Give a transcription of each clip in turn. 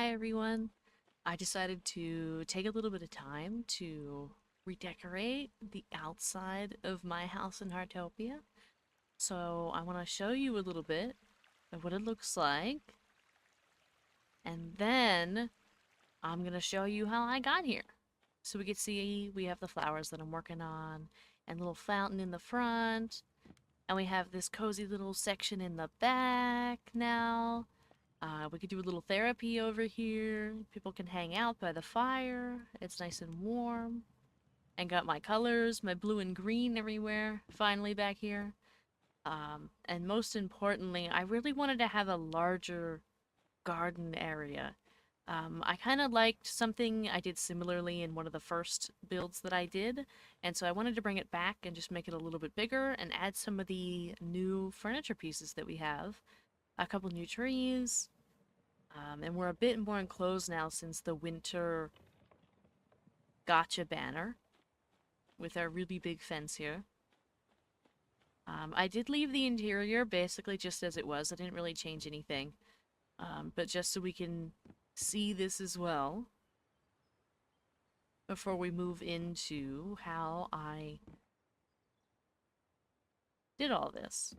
Hi everyone. I decided to take a little bit of time to redecorate the outside of my house in Heartopia. So I want to show you a little bit of what it looks like, and then I'm going to show you how I got here. So we can see we have the flowers that I'm working on, and a little fountain in the front, and we have this cozy little section in the back now. We could do a little therapy over here. People can hang out by the fire. It's nice and warm. And got my colors, my blue and green everywhere, finally back here. And most importantly, I really wanted to have a larger garden area. I kind of liked something I did similarly in one of the first builds that I did, and so I wanted to bring it back and just make it a little bit bigger and add some of the new furniture pieces that we have. A couple new trees, and we're a bit more enclosed now since the winter gotcha banner with our really big fence here. I did leave the interior basically just as it was. I didn't really change anything. But just so we can see this as well before we move into how I did all this.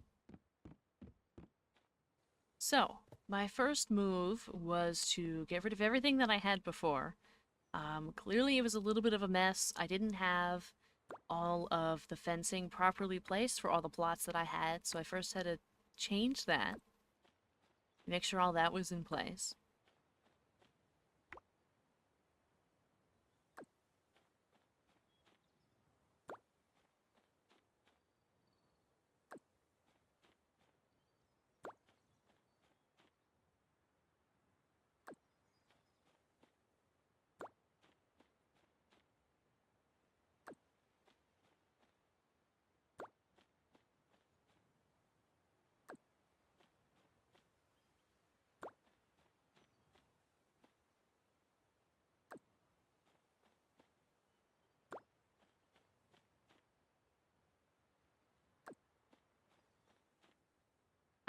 So, my first move was to get rid of everything that I had before. Clearly it was a little bit of a mess. I didn't have all of the fencing properly placed for all the plots that I had, so I first had to change that, make sure all that was in place.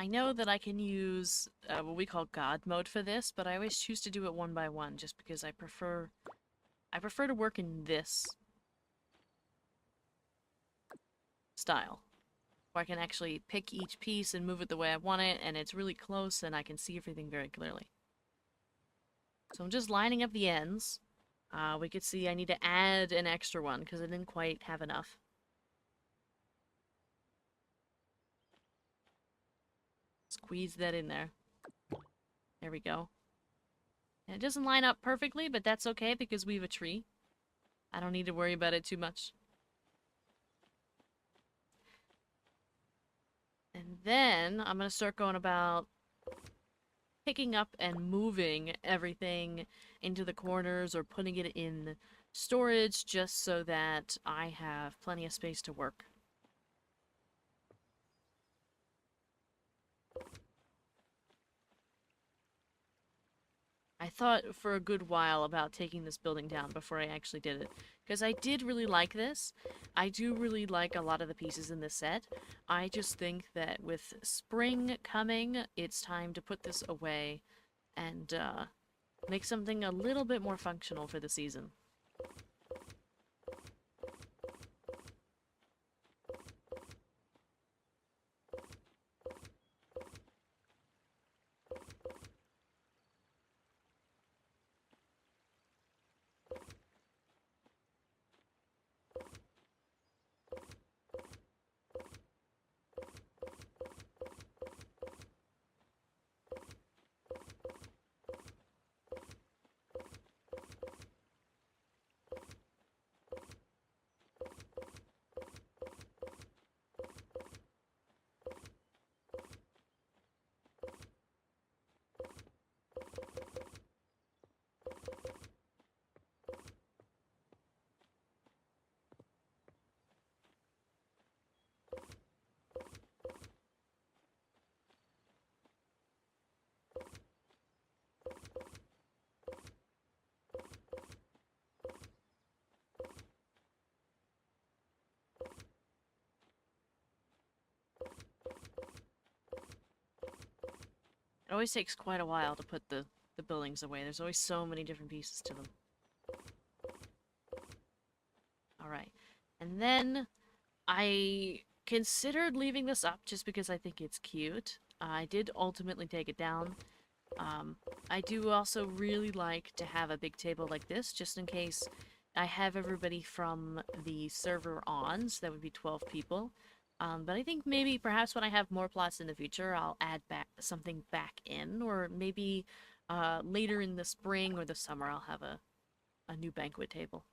I know that I can use what we call God mode for this, but I always choose to do it one by one just because I prefer to work in this style, where I can actually pick each piece and move it the way I want it, and it's really close and I can see everything very clearly. So I'm just lining up the ends. We could see I need to add an extra one because I didn't quite have enough. Squeeze that in there. There we go. And it doesn't line up perfectly, but that's okay because we have a tree. I don't need to worry about it too much. And then I'm going to start going about picking up and moving everything into the corners or putting it in storage just so that I have plenty of space to work. I thought for a good while about taking this building down before I actually did it, because I did really like this. I do really like a lot of the pieces in this set. I just think that with spring coming, it's time to put this away and make something a little bit more functional for the season. It always takes quite a while to put the the buildings away. There's always so many different pieces to them. Alright. And then I considered leaving this up just because I think it's cute. I did ultimately take it down. I do also really like to have a big table like this, just in case I have everybody from the server on, so that would be 12 people. But I think maybe perhaps when I have more plots in the future, I'll add back something back in, or maybe later in the spring or the summer, I'll have a new banquet table.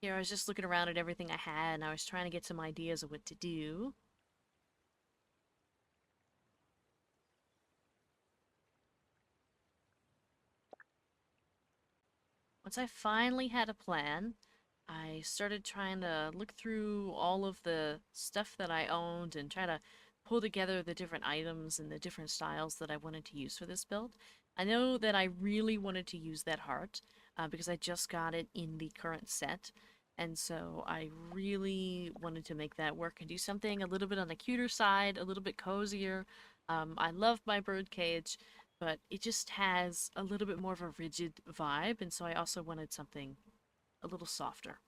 Here, I was just looking around at everything I had, and I was trying to get some ideas of what to do. Once I finally had a plan, I started trying to look through all of the stuff that I owned and try to pull together the different items and the different styles that I wanted to use for this build. I know that I really wanted to use that heart because I just got it in the current set. And so I really wanted to make that work and do something a little bit on the cuter side, a little bit cozier. I love my bird cage, but it just has a little bit more of a rigid vibe, and so I also wanted something a little softer.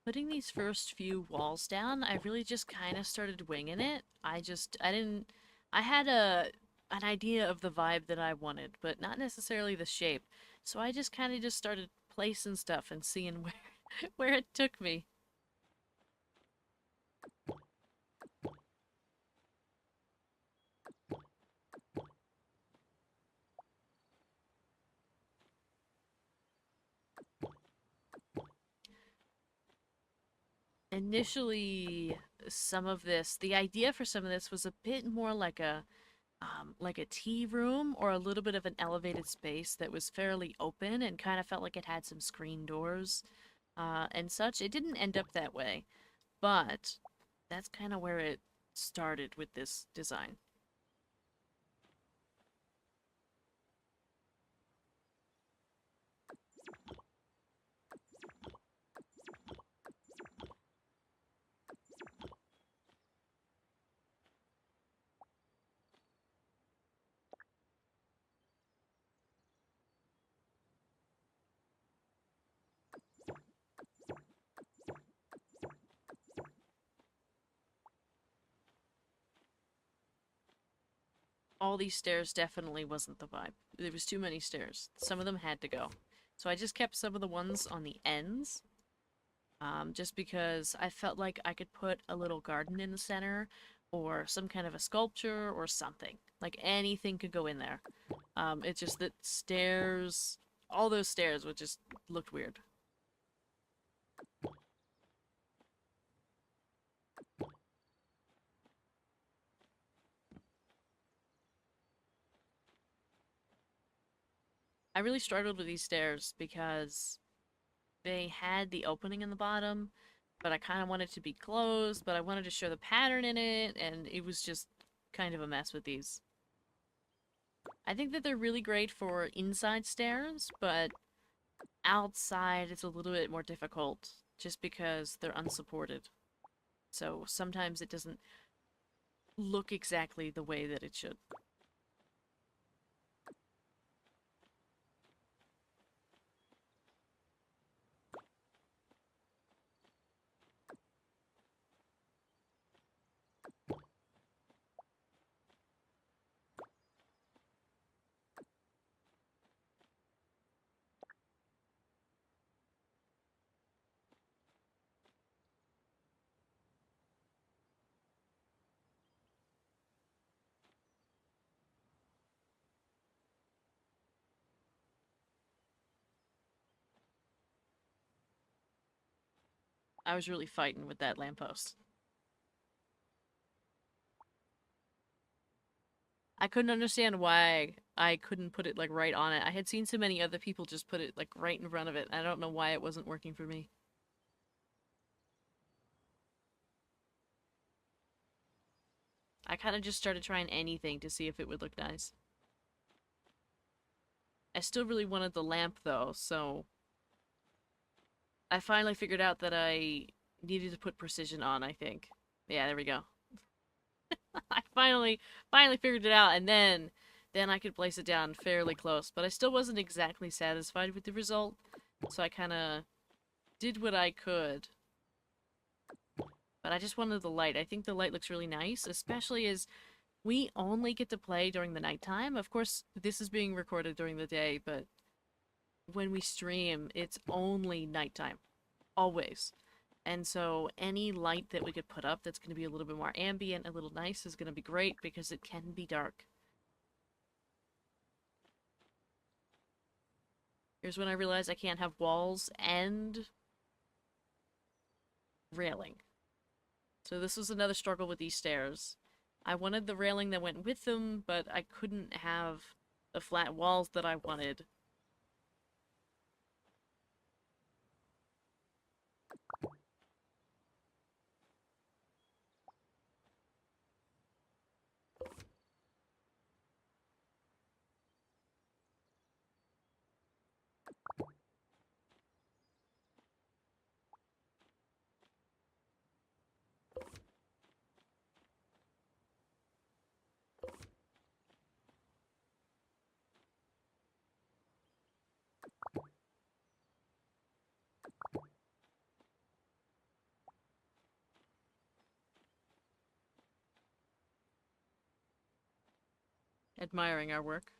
Putting these first few walls down, I really just kind of started winging it. I didn't, I had an idea of the vibe that I wanted, but not necessarily the shape. So I just kind of just started placing stuff and seeing where, where it took me. Initially, the idea for some of this was a bit more like a tea room or a little bit of an elevated space that was fairly open and kind of felt like it had some screen doors and such. It didn't end up that way, but that's kind of where it started with this design. All these stairs definitely wasn't the vibe. There was too many stairs. Some of them had to go. So I just kept some of the ones on the ends, just because I felt like I could put a little garden in the center or some kind of a sculpture or something. Like anything could go in there. It's just that stairs, all those stairs would just looked weird. I really struggled with these stairs because they had the opening in the bottom, but I kind of wanted to be closed, but I wanted to show the pattern in it, and it was just kind of a mess with these. I think that they're really great for inside stairs, but outside it's a little bit more difficult just because they're unsupported. So sometimes it doesn't look exactly the way that it should. I was really fighting with that lamppost. I couldn't understand why I couldn't put it like right on it. I had seen so many other people just put it like right in front of it. I don't know why it wasn't working for me. I kind of just started trying anything to see if it would look nice. I still really wanted the lamp though, so I finally figured out that I needed to put precision on, I think. Yeah, there we go. I finally figured it out, and then I could place it down fairly close, but I still wasn't exactly satisfied with the result. So I kind of did what I could. But I just wanted the light. I think the light looks really nice, especially as we only get to play during the nighttime. Of course, this is being recorded during the day, but when we stream, it's only nighttime. Always. And so any light that we could put up that's going to be a little bit more ambient, a little nice, is going to be great because it can be dark. Here's when I realized I can't have walls and railing. So this was another struggle with these stairs. I wanted the railing that went with them, but I couldn't have the flat walls that I wanted. Admiring our work.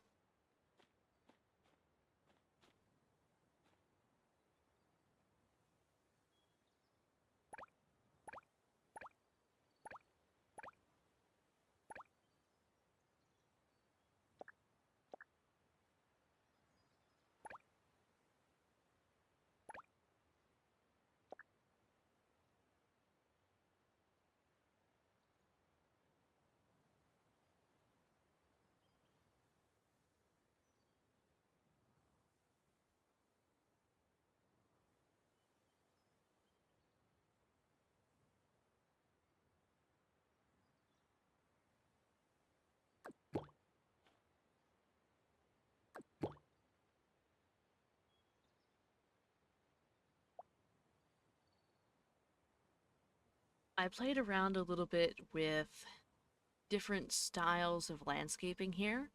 I played around a little bit with different styles of landscaping here.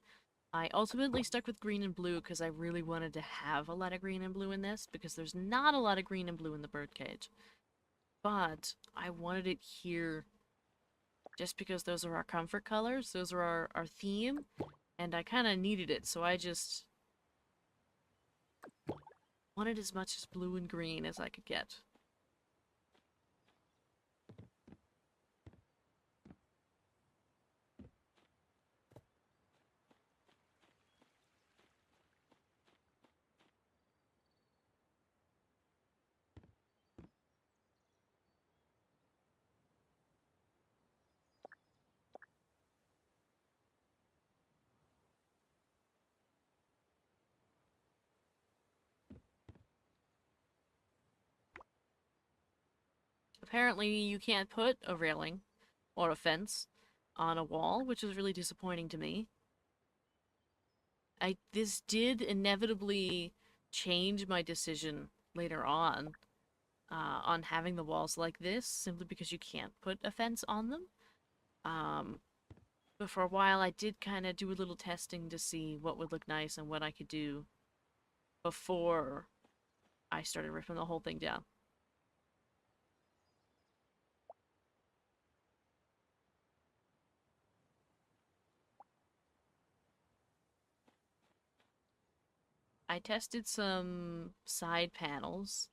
I ultimately stuck with green and blue because I really wanted to have a lot of green and blue in this because there's not a lot of green and blue in the birdcage. But I wanted it here just because those are our comfort colors, those are our theme, and I kind of needed it, so I just wanted as much as blue and green as I could get. Apparently, you can't put a railing or a fence on a wall, which is really disappointing to me. This did inevitably change my decision later on having the walls like this, simply because you can't put a fence on them. Um, but for a while, I did kind of do a little testing to see what would look nice and what I could do before I started ripping the whole thing down. I tested some side panels.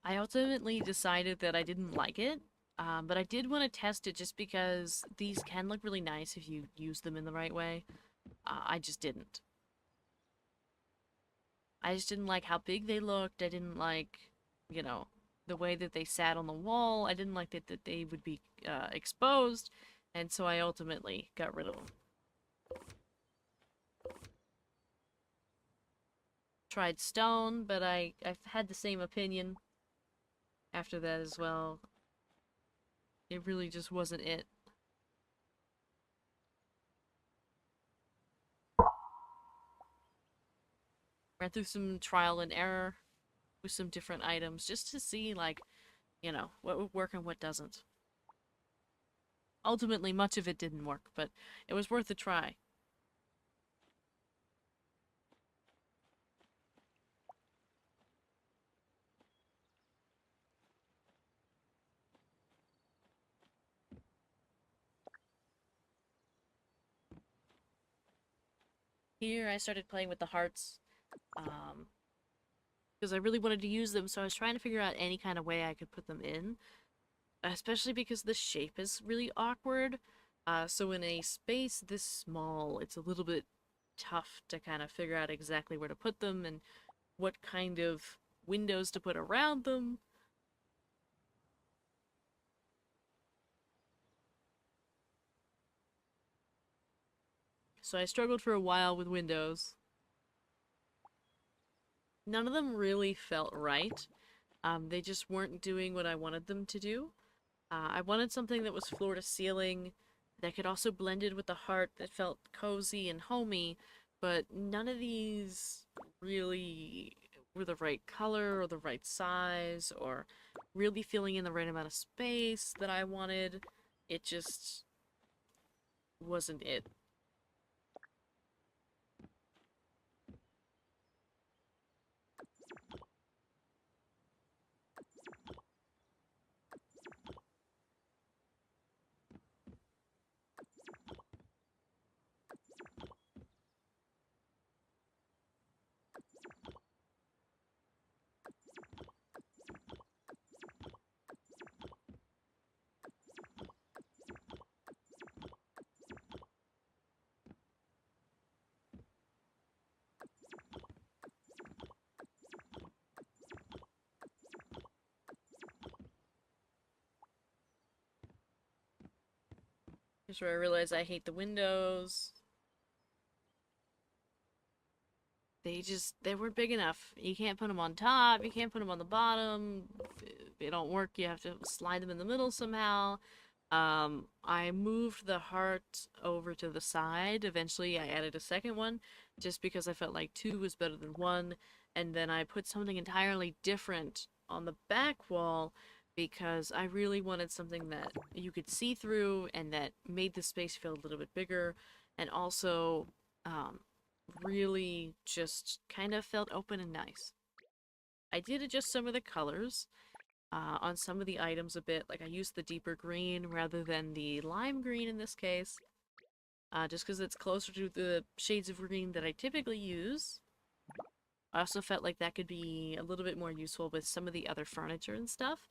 I ultimately decided that I didn't like it, but I did want to test it just because these can look really nice if you use them in the right way. I just didn't. I just didn't like how big they looked. I didn't like, you know. the way that they sat on the wall. I didn't like that they would be exposed, and so I ultimately got rid of them. Tried stone, but I've had the same opinion after that as well. It really just wasn't it. Ran through some trial and error with some different items just to see, like, you know, what would work and what doesn't. Ultimately, much of it didn't work, but it was worth a try. Here, I started playing with the hearts, because I really wanted to use them, so I was trying to figure out any kind of way I could put them in, especially because the shape is really awkward. So in a space this small, it's a little bit tough to kind of figure out exactly where to put them and what kind of windows to put around them. So I struggled for a while with windows. None of them really felt right. They just weren't doing what I wanted them to do. I wanted something that was floor to ceiling, that could also blend in with the heart, that felt cozy and homey, but none of these really were the right color or the right size or really filling in the right amount of space that I wanted. It just wasn't it. Here's where I realized I hate the windows. They weren't big enough. You can't put them on top, you can't put them on the bottom. They don't work. You have to slide them in the middle somehow. I moved the heart over to the side. Eventually, I added a second one just because I felt like two was better than one. And then I put something entirely different on the back wall because I really wanted something that you could see through and that made the space feel a little bit bigger and also um, really just kind of felt open and nice. I did adjust some of the colors on some of the items a bit. Like I used the deeper green rather than the lime green in this case, just because it's closer to the shades of green that I typically use. I also felt like that could be a little bit more useful with some of the other furniture and stuff,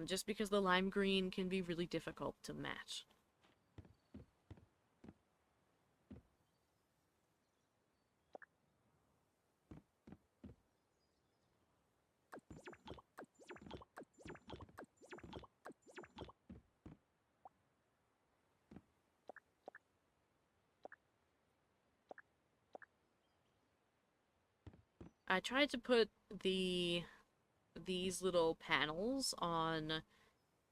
just because the lime green can be really difficult to match. I tried to put these little panels on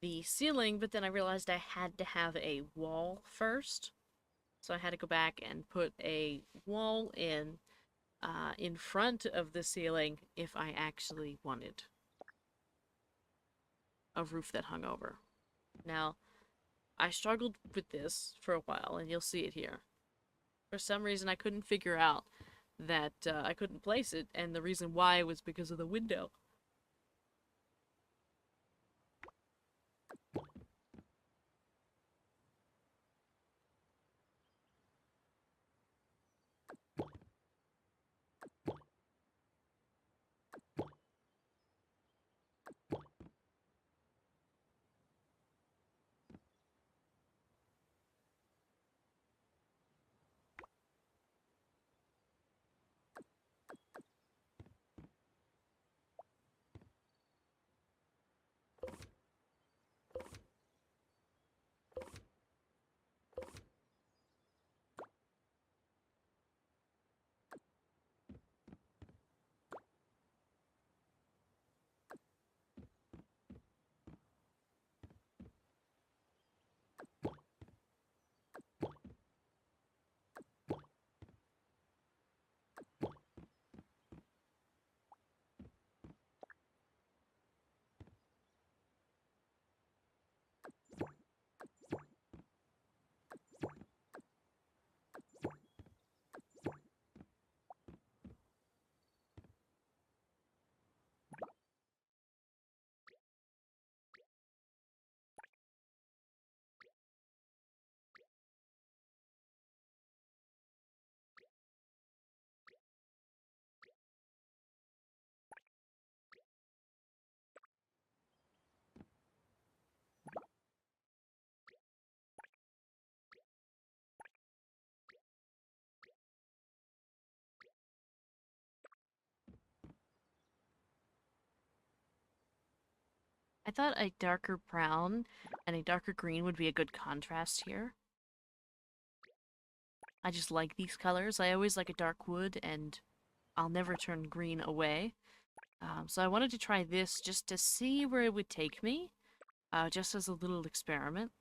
the ceiling, but then I realized I had to have a wall first. So I had to go back and put a wall in front of the ceiling if I actually wanted a roof that hung over. Now, I struggled with this for a while, and you'll see it here. For some reason, I couldn't figure out that I couldn't place it, and the reason why was because of the window. thought a darker brown and a darker green would be a good contrast here. I just like these colors. I always like a dark wood, and I'll never turn green away. So I wanted to try this just to see where it would take me, just as a little experiment.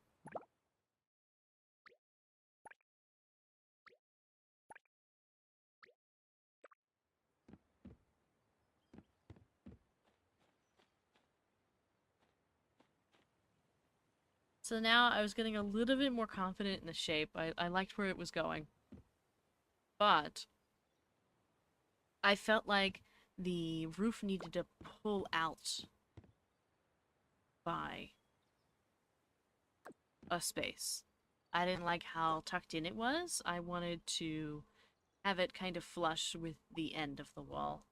So now I was getting a little bit more confident in the shape. I liked where it was going. But I felt like the roof needed to pull out by a space. I didn't like how tucked in it was. I wanted to have it kind of flush with the end of the wall.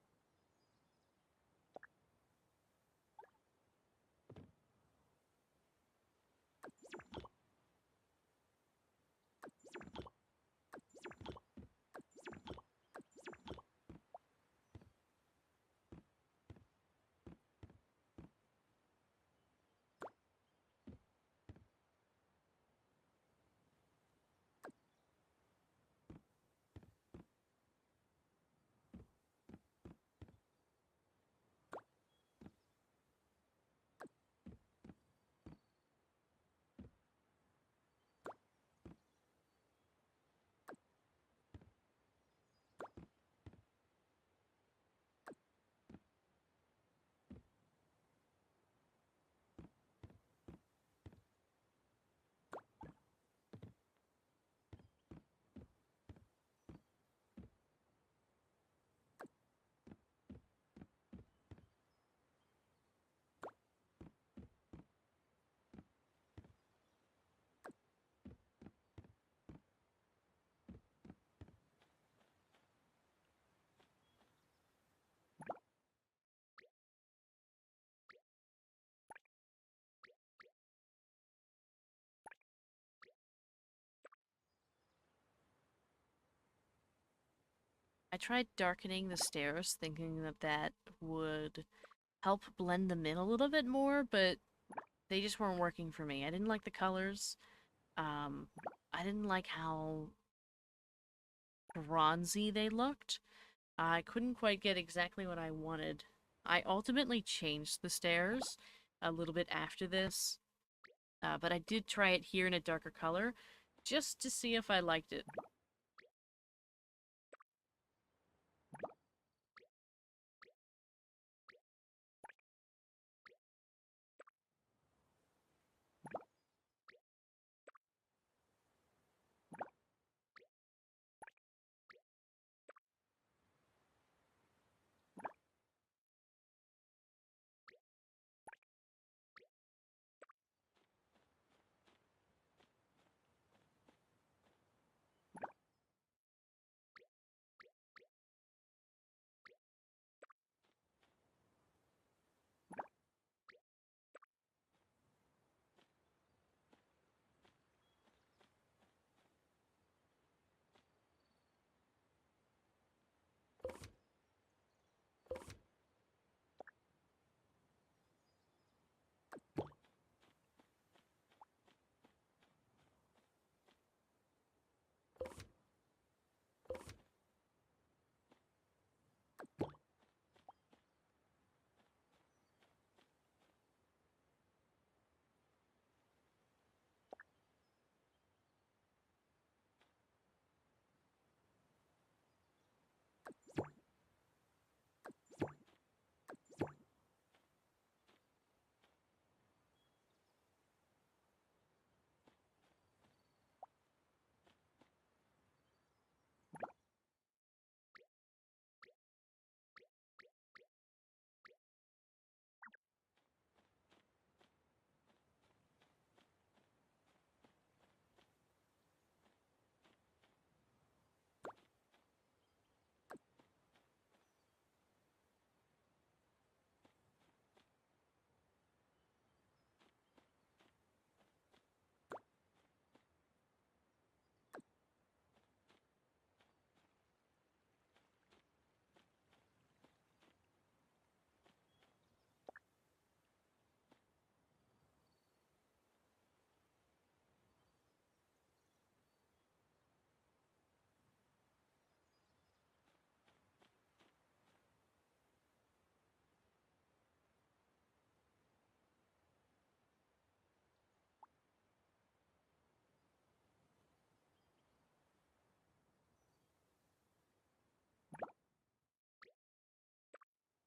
I tried darkening the stairs, thinking that that would help blend them in a little bit more, but they just weren't working for me. I didn't like the colors. Um, I didn't like how bronzy they looked. I couldn't quite get exactly what I wanted. I ultimately changed the stairs a little bit after this, but I did try it here in a darker color just to see if I liked it.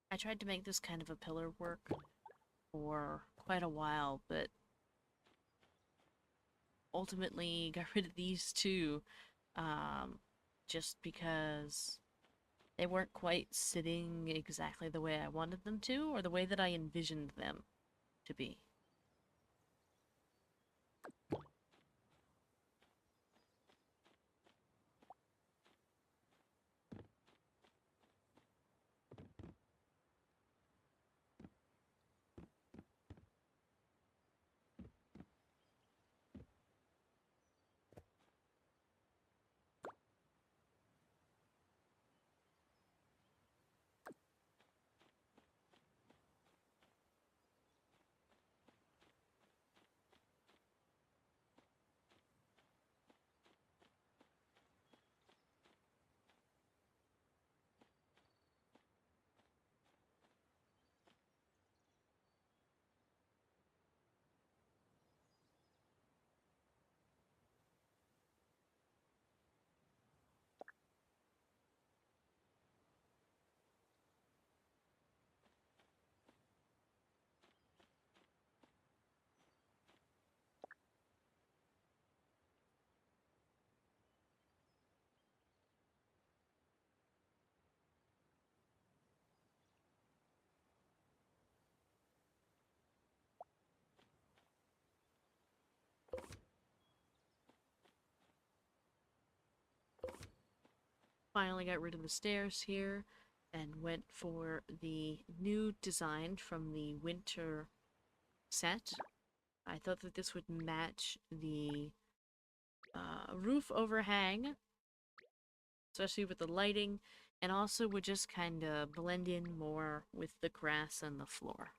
I tried to make this kind of a pillar work for quite a while, but ultimately got rid of these two, um, just because they weren't quite sitting exactly the way I wanted them to, or the way that I envisioned them to be. Finally got rid of the stairs here and went for the new design from the winter set. I thought that this would match the roof overhang, especially with the lighting, and also would just kind of blend in more with the grass and the floor.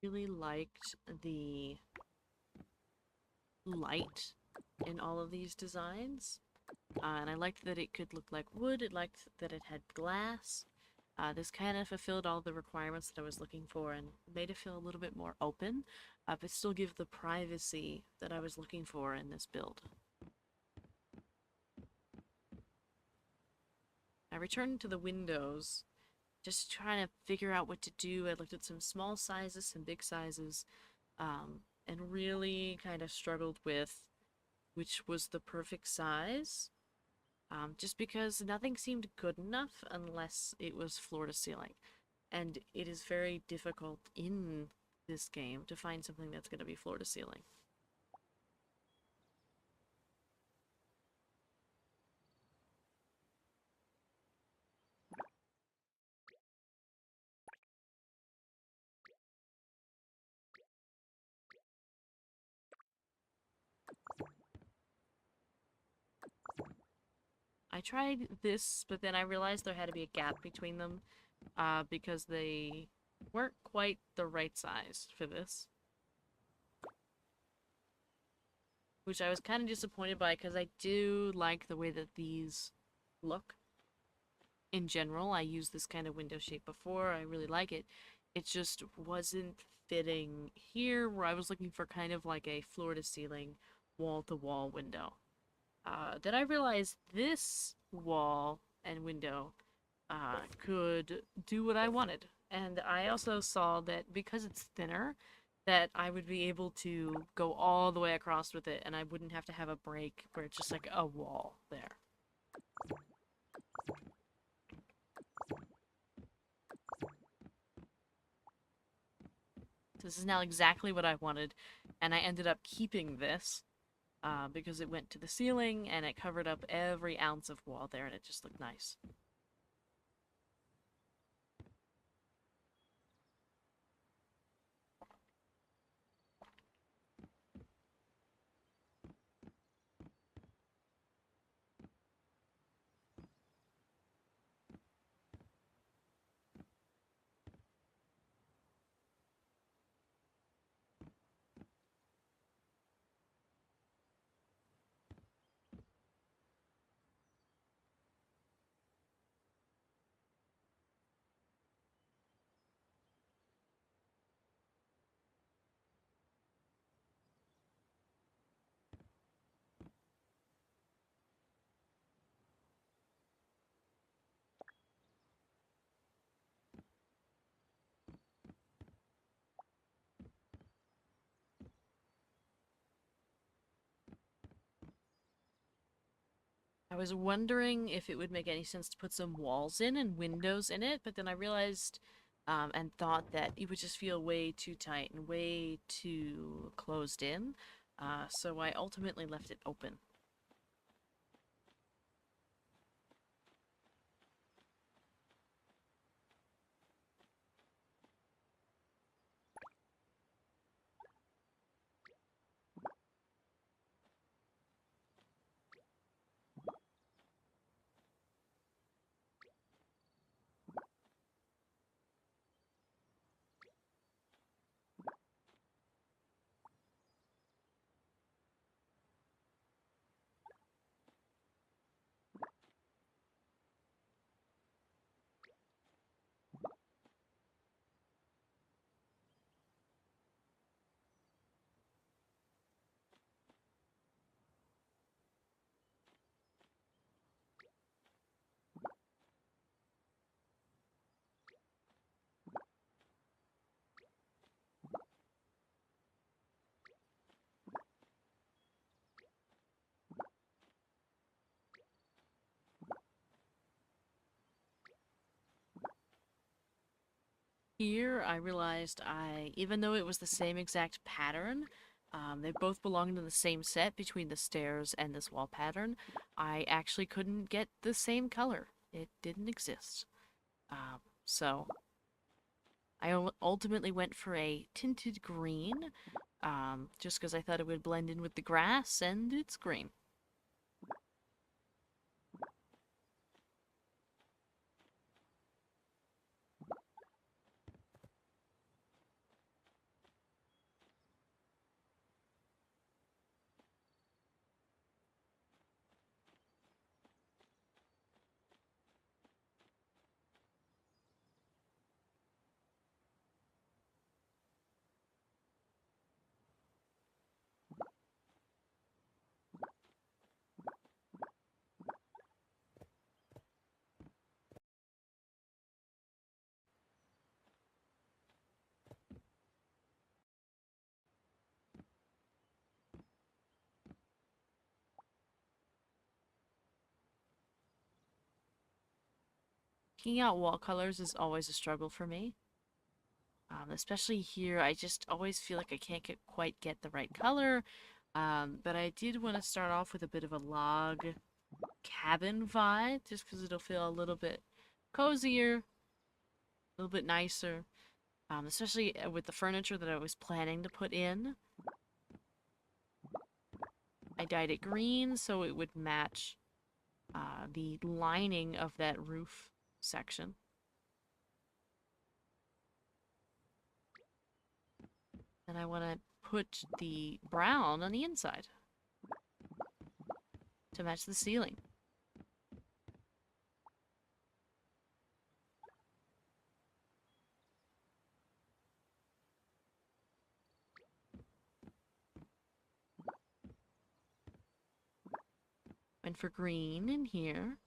Really liked the light in all of these designs. And I liked that it could look like wood. It liked that it had glass. This kind of fulfilled all the requirements that I was looking for and made it feel a little bit more open, but still give the privacy that I was looking for in this build. I returned to the windows, just trying to figure out what to do. I looked at some small sizes, some big sizes, and really kind of struggled with which was the perfect size. Just because nothing seemed good enough unless it was floor to ceiling. and it is very difficult in this game to find something that's going to be floor to ceiling. I tried this, but then I realized there had to be a gap between them because they weren't quite the right size for this, which I was kind of disappointed by because I do like the way that these look. In general, I used this kind of window shape before. I really like it. It just wasn't fitting here where I was looking for kind of like a floor to ceiling, wall to wall window. Then I realized this wall and window could do what I wanted. And I also saw that because it's thinner, that I would be able to go all the way across with it and I wouldn't have to have a break where it's just like a wall there. This is now exactly what I wanted, and I ended up keeping this because it went to the ceiling and it covered up every ounce of wall there and it just looked nice. I was wondering if it would make any sense to put some walls in and windows in it, but then I realized and thought that it would just feel way too tight and way too closed in. So I ultimately left it open. Here, I realized even though it was the same exact pattern, they both belonged in the same set between the stairs and this wall pattern, I actually couldn't get the same color. It didn't exist. So I ultimately went for a tinted green, just because I thought it would blend in with the grass, and it's green. Picking out wall colors is always a struggle for me. Especially here, I just always feel like I can't quite get the right color. But I did want to start off with a bit of a log cabin vibe, just because it'll feel a little bit cozier, a little bit nicer. Especially with the furniture that I was planning to put in. I dyed it green so it would match the lining of that roof section. And I want to put the brown on the inside to match the ceiling. And for green in here.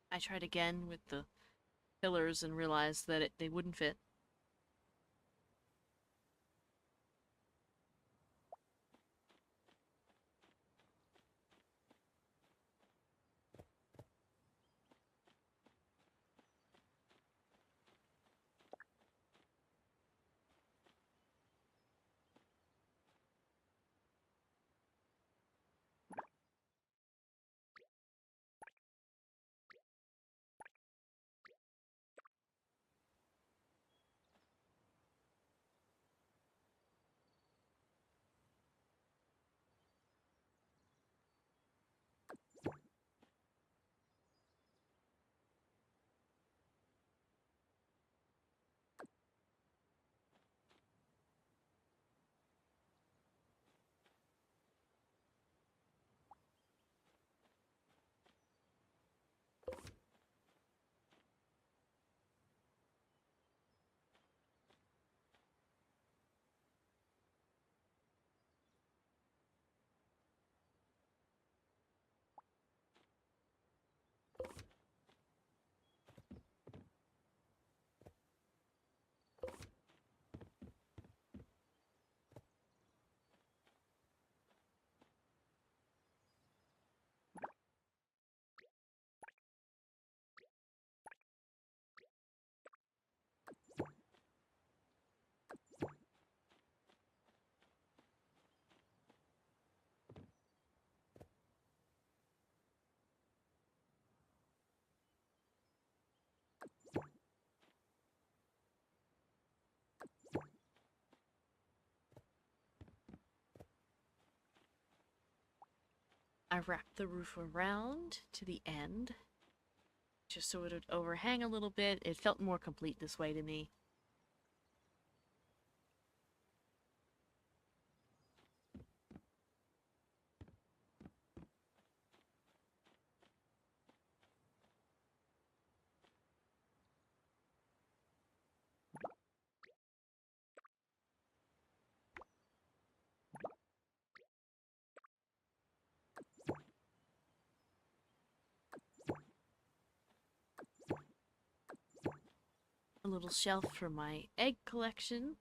I tried again with the pillars and realized that they wouldn't fit. I wrapped the roof around to the end, just so it would overhang a little bit. It felt more complete this way to me. A little shelf for my egg collection.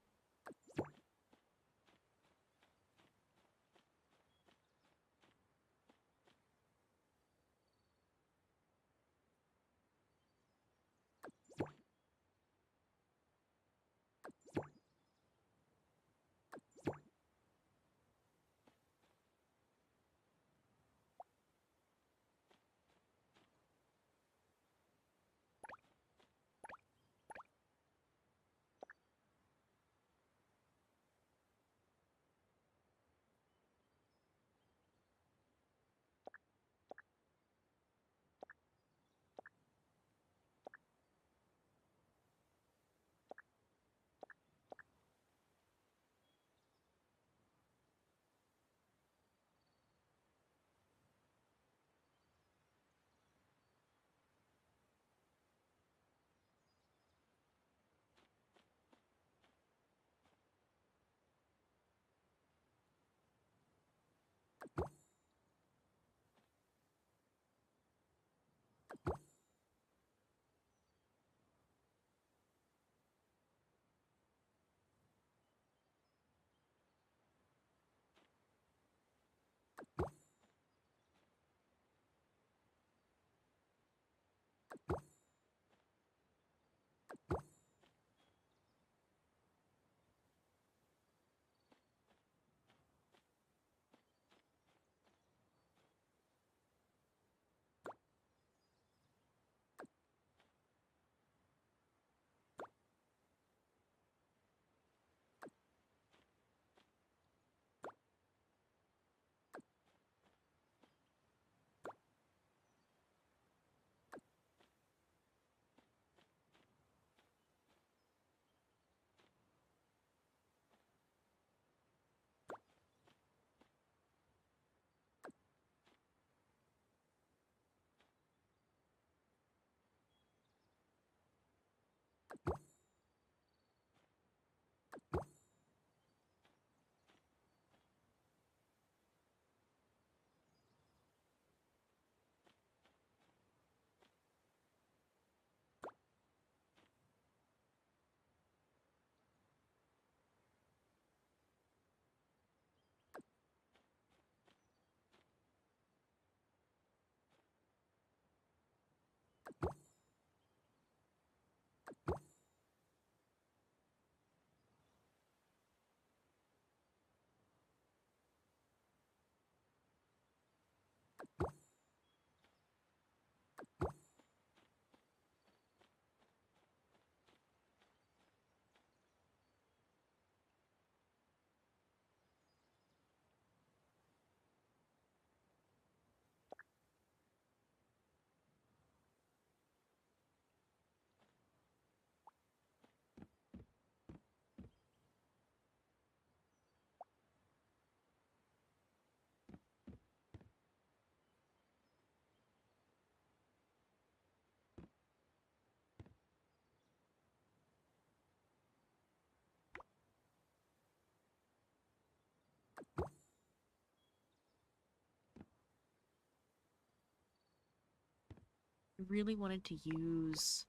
really wanted to use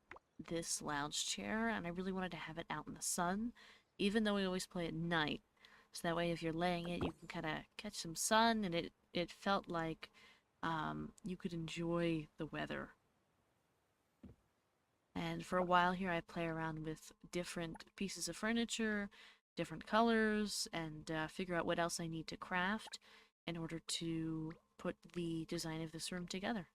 this lounge chair, and I really wanted to have it out in the sun, even though we always play at night. So that way, if you're laying it, you can kind of catch some sun, and it felt like you could enjoy the weather. And for a while here, I play around with different pieces of furniture, different colors, and figure out what else I need to craft in order to put the design of this room together.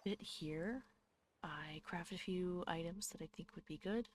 bit here. I crafted a few items that I think would be good.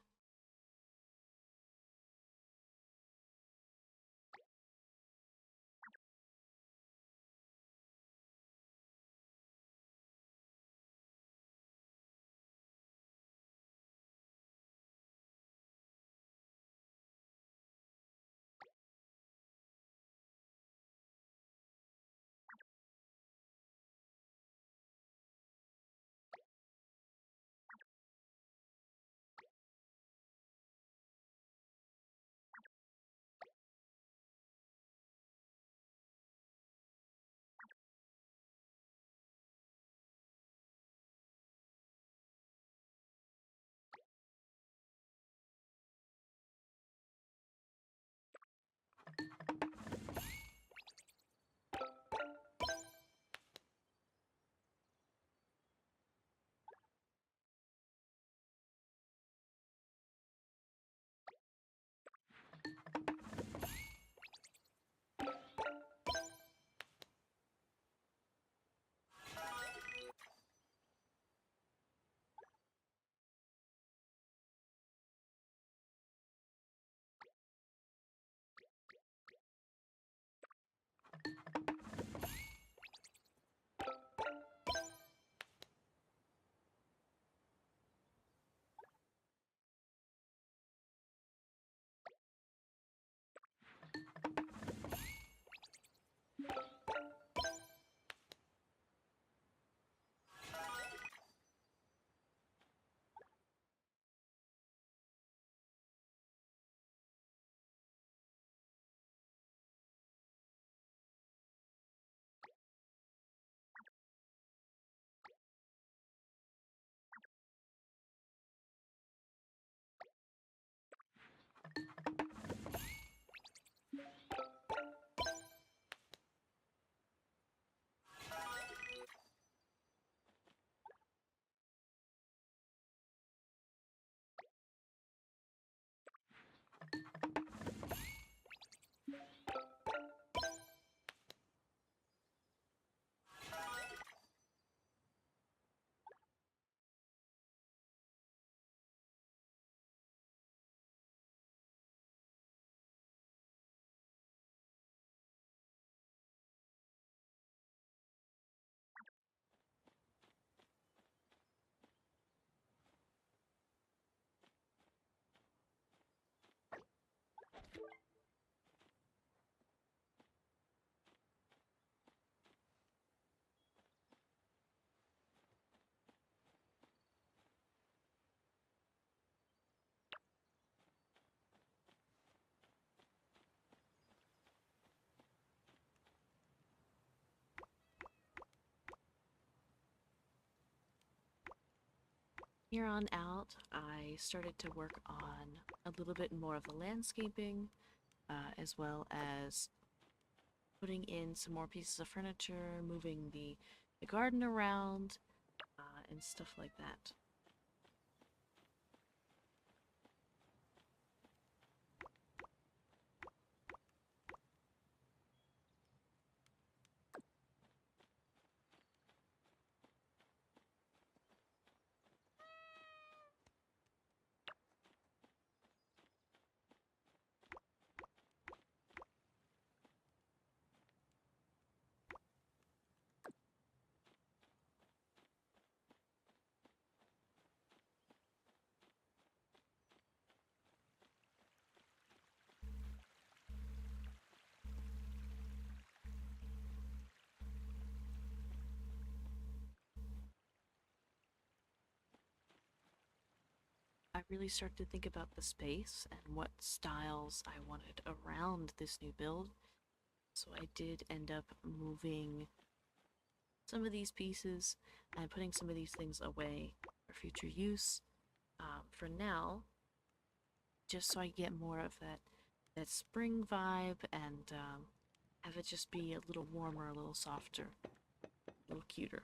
Here on out, I started to work on a little bit more of the landscaping, as well as putting in some more pieces of furniture, moving the garden around, and stuff like that. I really started to think about the space and what styles I wanted around this new build. So I did end up moving some of these pieces and putting some of these things away for future use. For now, just so I get more of that spring vibe and have it just be a little warmer, a little softer, a little cuter.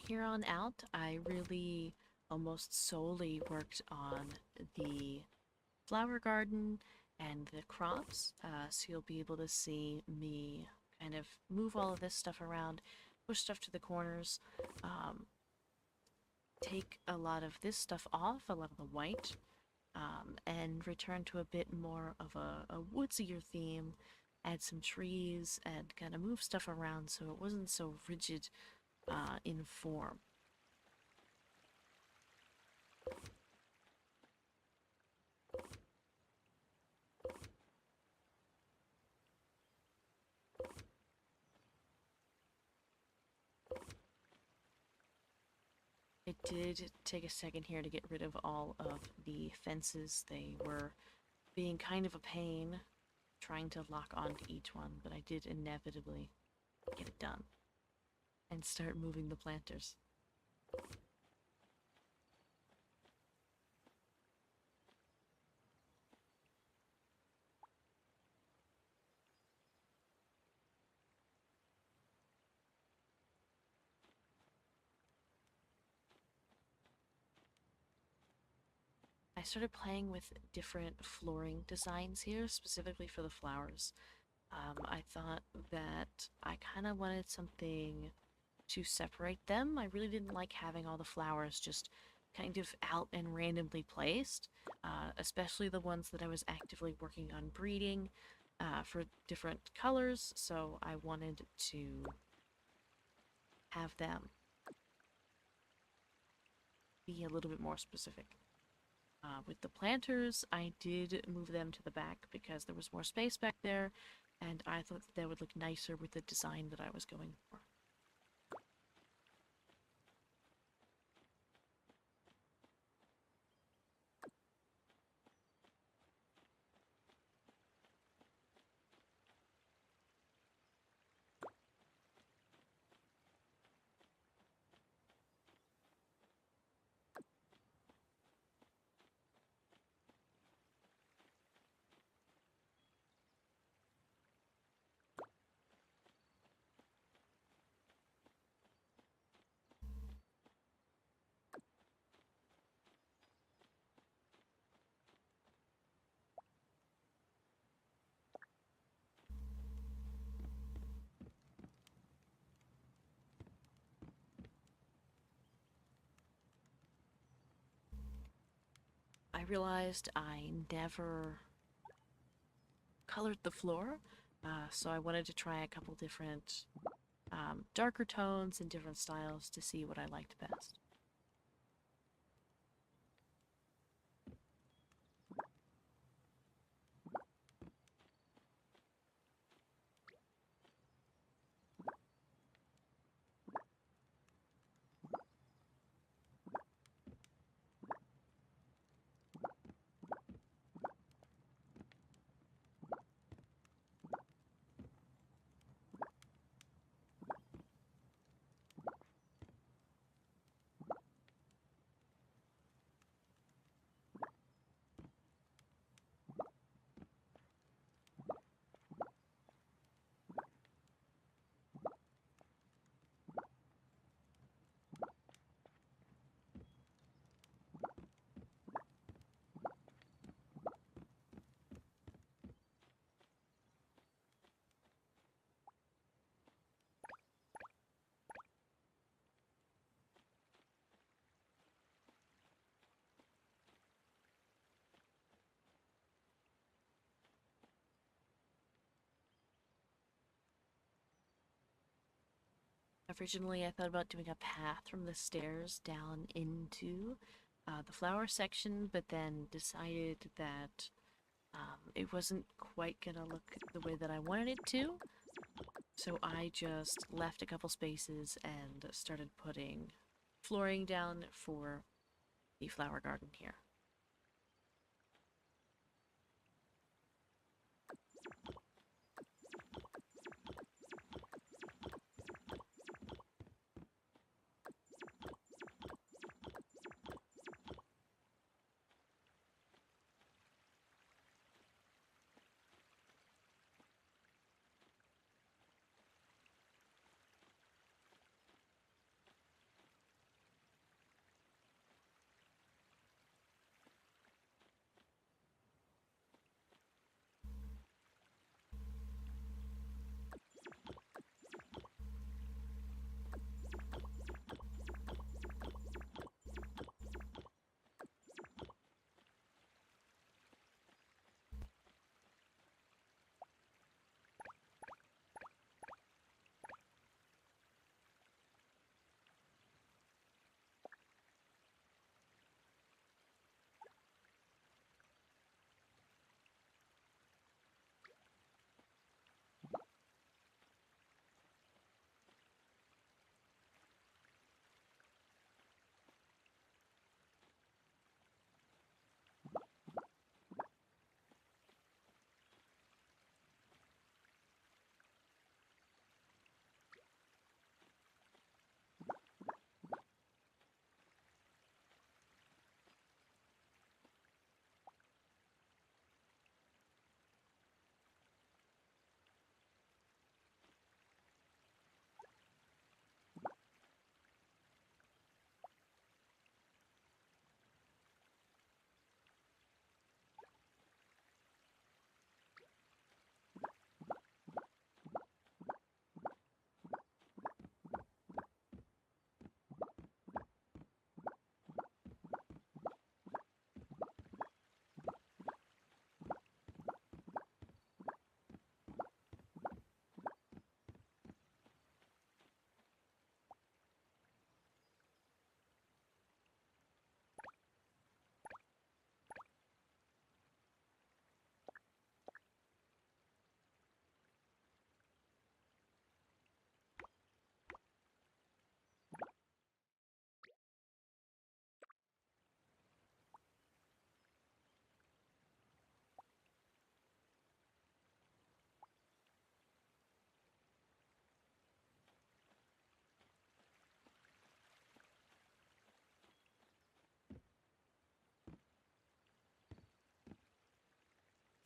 here on out, I really almost solely worked on the flower garden and the crops. So you'll be able to see me kind of move all of this stuff around, push stuff to the corners, um, take a lot of this stuff off, a lot of the white, and return to a bit more of a woodsier theme, add some trees, and kind of move stuff around so it wasn't so rigid in form. It did take a second here to get rid of all of the fences. They were being kind of a pain trying to lock onto each one, but I did inevitably get it done and start moving the planters. I started playing with different flooring designs here, specifically for the flowers. I thought that I kind of wanted something to separate them. I really didn't like having all the flowers just kind of out and randomly placed, especially the ones that I was actively working on breeding for different colors, so I wanted to have them be a little bit more specific. With the planters, I did move them to the back because there was more space back there, and I thought that they would look nicer with the design that I was going for. I realized I never colored the floor, so I wanted to try a couple different darker tones and different styles to see what I liked best. Originally, I thought about doing a path from the stairs down into the flower section, but then decided that it wasn't quite gonna look the way that I wanted it to. So I just left a couple spaces and started putting flooring down for the flower garden here.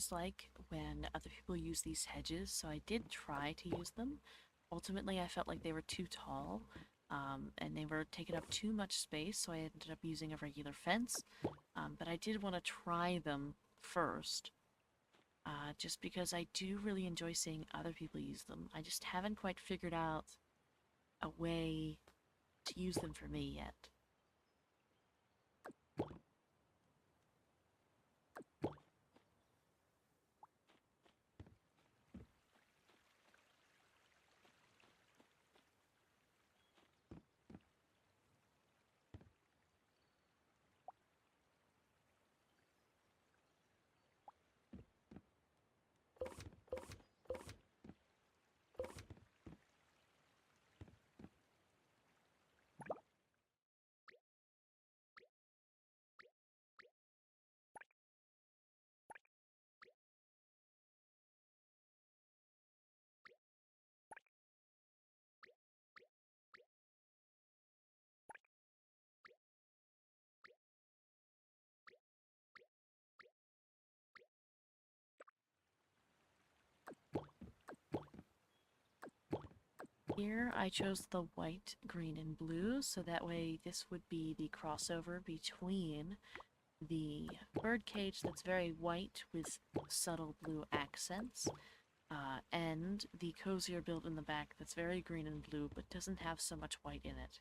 dislike when other people use these hedges, so I did try to use them. Ultimately, I felt like they were too tall, and they were taking up too much space, so I ended up using a regular fence. But I did want to try them first, just because I do really enjoy seeing other people use them. I just haven't quite figured out a way to use them for me yet. Here I chose the white, green, and blue, so that way this would be the crossover between the birdcage that's very white with subtle blue accents, and the cozier build in the back that's very green and blue but doesn't have so much white in it.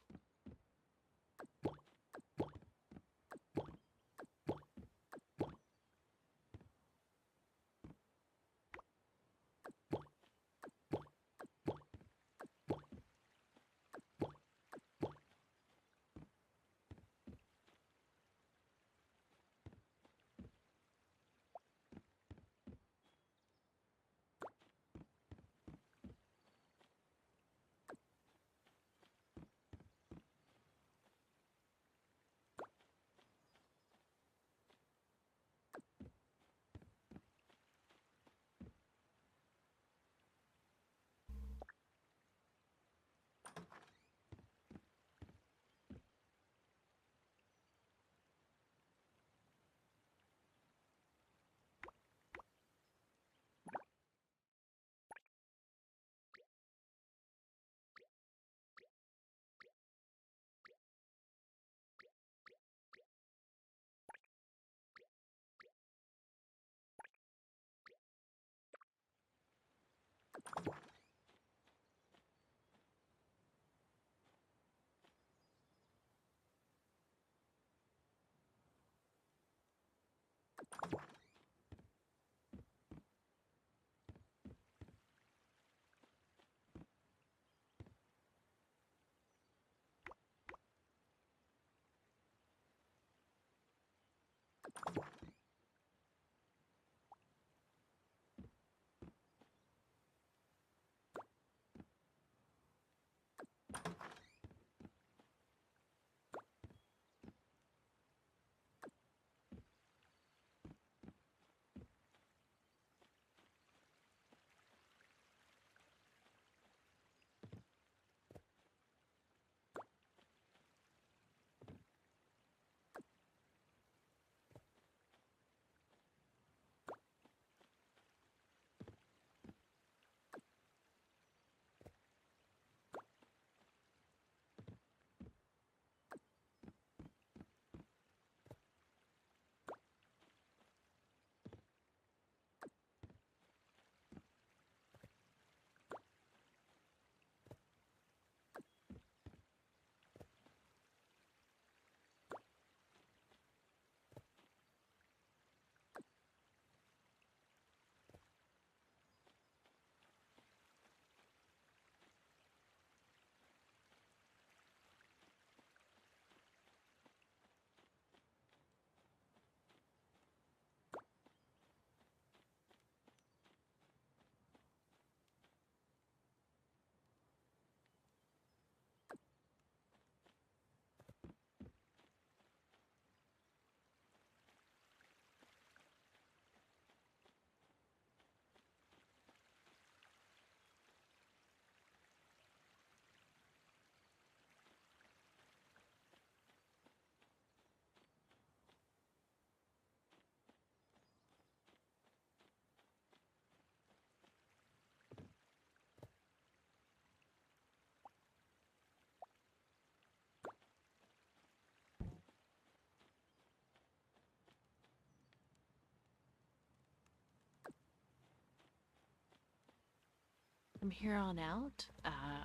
from here on out,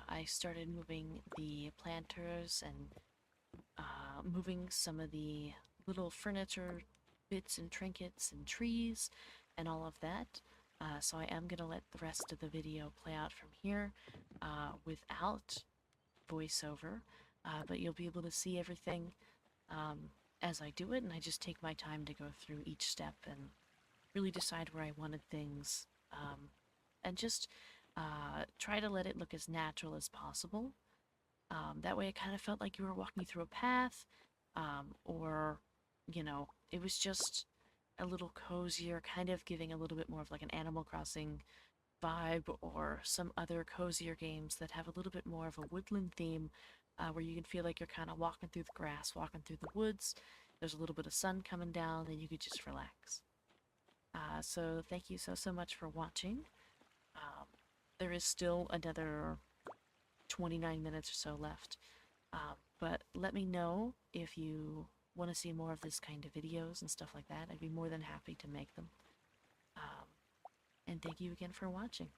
I started moving the planters and moving some of the little furniture bits and trinkets and trees and all of that. So I am going to let the rest of the video play out from here without voiceover, but you'll be able to see everything as I do it, and I just take my time to go through each step and really decide where I wanted things, and just try to let it look as natural as possible. That way, it kind of felt like you were walking through a path, or, it was just a little cozier, kind of giving a little bit more of like an Animal Crossing vibe, or some other cozier games that have a little bit more of a woodland theme, where you can feel like you're kind of walking through the grass, walking through the woods. There's a little bit of sun coming down, and you could just relax. So thank you so much for watching. Um, there is still another 29 minutes or so left. But let me know if you want to see more of this kind of videos and stuff like that. I'd be more than happy to make them. And thank you again for watching.